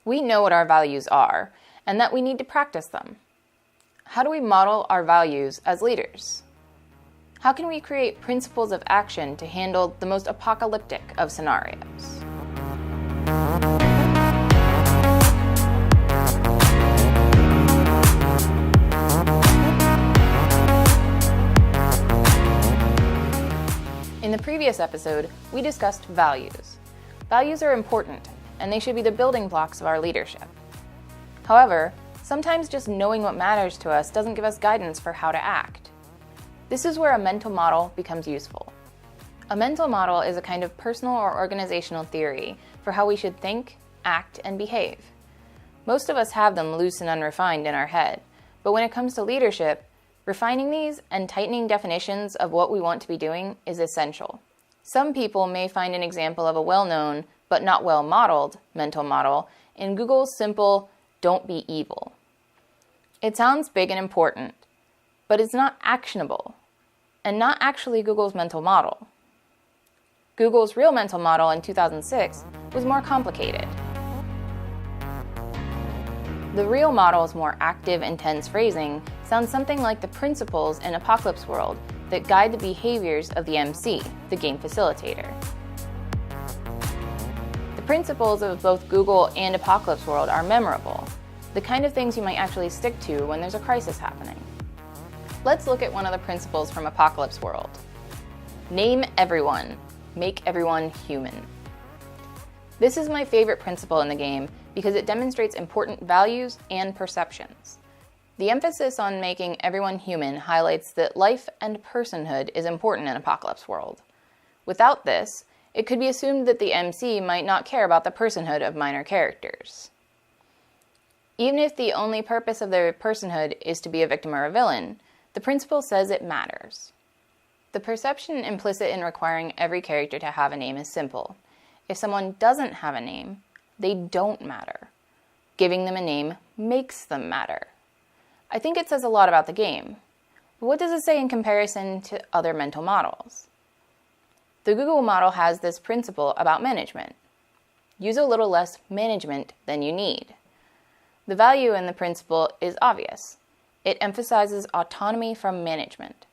We know what our values are, and that we need to practice them. How do we model our values as leaders? How can we create principles of action to handle the most apocalyptic of scenarios? In the previous episode, we discussed values. Values are important, and they should be the building blocks of our leadership. However, sometimes just knowing what matters to us doesn't give us guidance for how to act. This is where a mental model becomes useful. A mental model is a kind of personal or organizational theory for how we should think, act, and behave. Most of us have them loose and unrefined in our head, but when it comes to leadership, refining these and tightening definitions of what we want to be doing is essential. Some people may find an example of a well-known, but not well-modeled, mental model in Google's simple, "Don't be evil." It sounds big and important, but it's not actionable, and not actually Google's mental model. Google's real mental model in 2006 was more complicated. The real model's more active, intense phrasing sounds something like the principles in Apocalypse World that guide the behaviors of the MC, the game facilitator. The principles of both Google and Apocalypse World are memorable, the kind of things you might actually stick to when there's a crisis happening. Let's look at one of the principles from Apocalypse World. Name everyone, make everyone human. This is my favorite principle in the game because it demonstrates important values and perceptions. The emphasis on making everyone human highlights that life and personhood is important in Apocalypse World. Without this, it could be assumed that the MC might not care about the personhood of minor characters. Even if the only purpose of their personhood is to be a victim or a villain, the principle says it matters. The perception implicit in requiring every character to have a name is simple. If someone doesn't have a name, they don't matter. Giving them a name makes them matter. I think it says a lot about the game. But what does it say in comparison to other mental models? The Google model has this principle about management. Use a little less management than you need. The value in the principle is obvious. It emphasizes autonomy from management.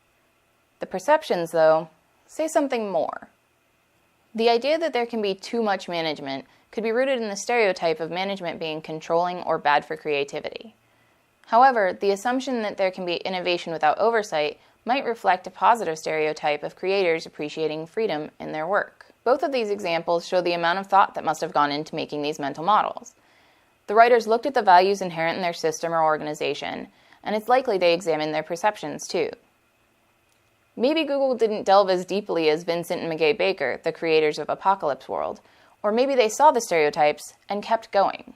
The perceptions, though, say something more. The idea that there can be too much management could be rooted in the stereotype of management being controlling or bad for creativity. However, the assumption that there can be innovation without oversight might reflect a positive stereotype of creators appreciating freedom in their work. Both of these examples show the amount of thought that must have gone into making these mental models. The writers looked at the values inherent in their system or organization, and it's likely they examined their perceptions too. Maybe Google didn't delve as deeply as Vincent and Meguey Baker, the creators of Apocalypse World, or maybe they saw the stereotypes and kept going.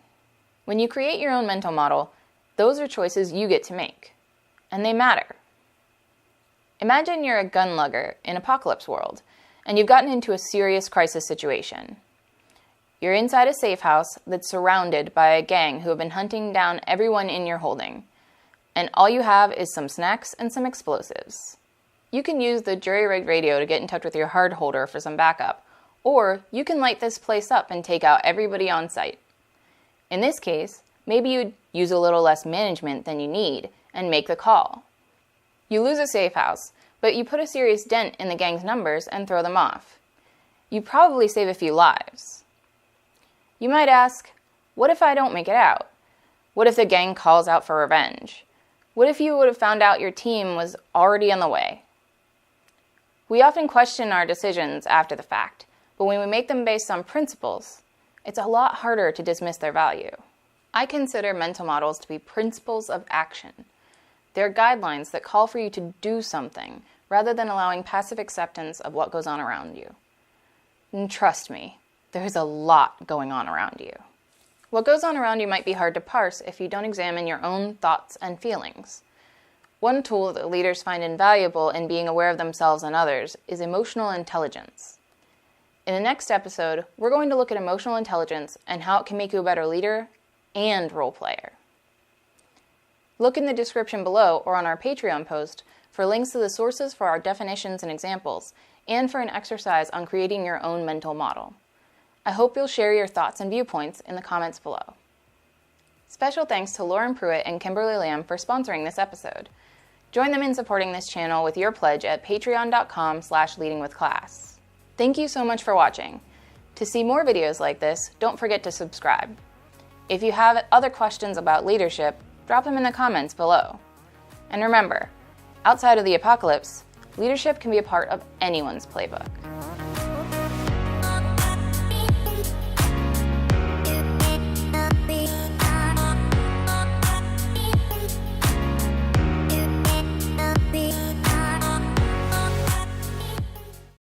When you create your own mental model, those are choices you get to make, and they matter. Imagine you're a gun lugger in Apocalypse World, and you've gotten into a serious crisis situation. You're inside a safe house that's surrounded by a gang who have been hunting down everyone in your holding, and all you have is some snacks and some explosives. You can use the jury-rigged radio to get in touch with your hard holder for some backup, or you can light this place up and take out everybody on site. In this case, maybe you'd use a little less management than you need and make the call. You lose a safe house, but you put a serious dent in the gang's numbers and throw them off. You probably save a few lives. You might ask, what if I don't make it out? What if the gang calls out for revenge? What if you would have found out your team was already on the way? We often question our decisions after the fact, but when we make them based on principles, it's a lot harder to dismiss their value. I consider mental models to be principles of action. They're guidelines that call for you to do something, rather than allowing passive acceptance of what goes on around you. And trust me, there's a lot going on around you. What goes on around you might be hard to parse if you don't examine your own thoughts and feelings. One tool that leaders find invaluable in being aware of themselves and others is emotional intelligence. In the next episode, we're going to look at emotional intelligence and how it can make you a better leader and role player. Look in the description below or on our Patreon post for links to the sources for our definitions and examples, and for an exercise on creating your own mental model. I hope you'll share your thoughts and viewpoints in the comments below. Special thanks to Lauren Pruitt and Kimberly Lamb for sponsoring this episode. Join them in supporting this channel with your pledge at patreon.com/leadingwithclass. Thank you so much for watching. To see more videos like this, don't forget to subscribe. If you have other questions about leadership, drop them in the comments below. And remember, outside of the apocalypse, leadership can be a part of anyone's playbook.